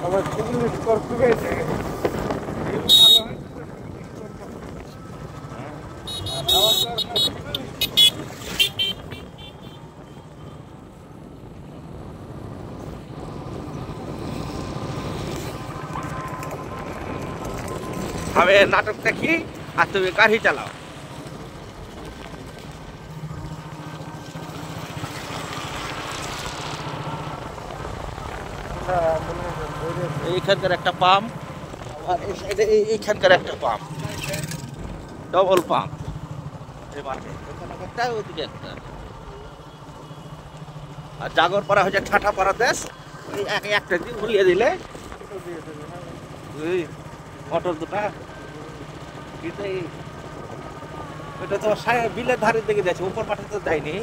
আবার চিংড়ি করতে গেছে আমি নাটক দেখি আর তুমি গাড়ি চালাও। এইখানকার একটা পাম্প আর এই সাইডে এইখানকার একটা পাম্প, ডবল পাম্প। এই মাঠে এখানে একটা, ওইদিকে একটা। আর জাগরপাড়া হচ্ছে ঠাটাপাড়া দেশ, একটা দিন ভুলিয়ে দিলে মোটর দুটা কিন্তু ওইটা তো বিলের ধারের দিকে যাচ্ছে, উপর মাঠে তো দেয়নি।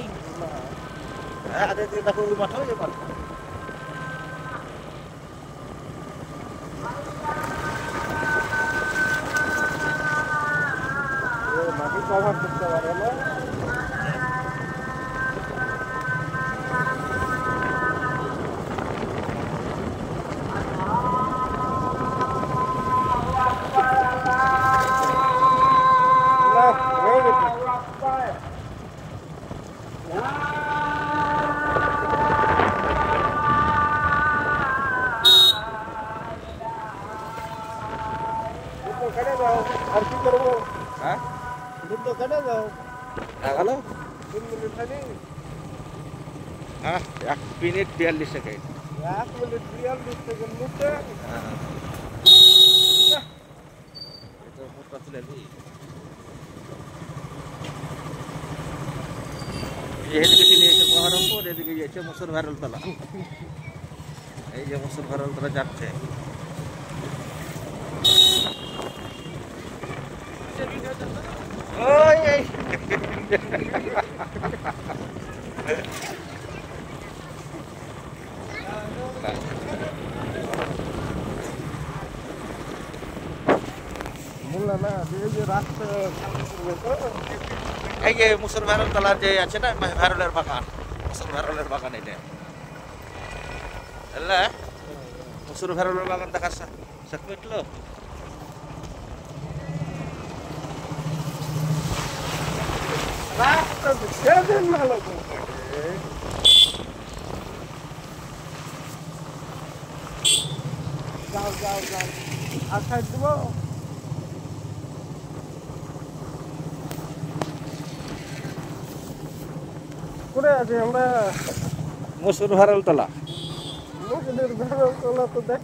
হ্যাঁ দেখো ওই মাঠে, ওই মাঠে মাটি কভার করতে পারে না। আর কি করবো? হ্যাঁ দুটো কেটে দাও। গেল 3 মিনিট খালি। হ্যাঁ 1 মিনিট 42 সেকেন্ড। 1 মিনিট 42 সেকেন্ড নিতে। এটা মোটটা তুলে নি। এদিকে চলে এসে বহরমপুর, এদিকে যাচ্ছে মুসুর ভারল তলা। এই যে মুসুর ভারল তলা যাচ্ছে। ওই এই বললাম না এই যে রাস্তা এই যে মুসুর ভারল তলার যে আছে না, ভারলের বাগান, মুসুর ভারলের বাগান। এটা এলা মুসুর ভারলের বাগান দেখার শখ মিটলো। রাস্তা সেদিন ভালো যাও যাও যাও আশায় দেবো। করে আছে আমরা মুসুর ভারল তলা। মুসুরের ভালো তোলা তো দেখ।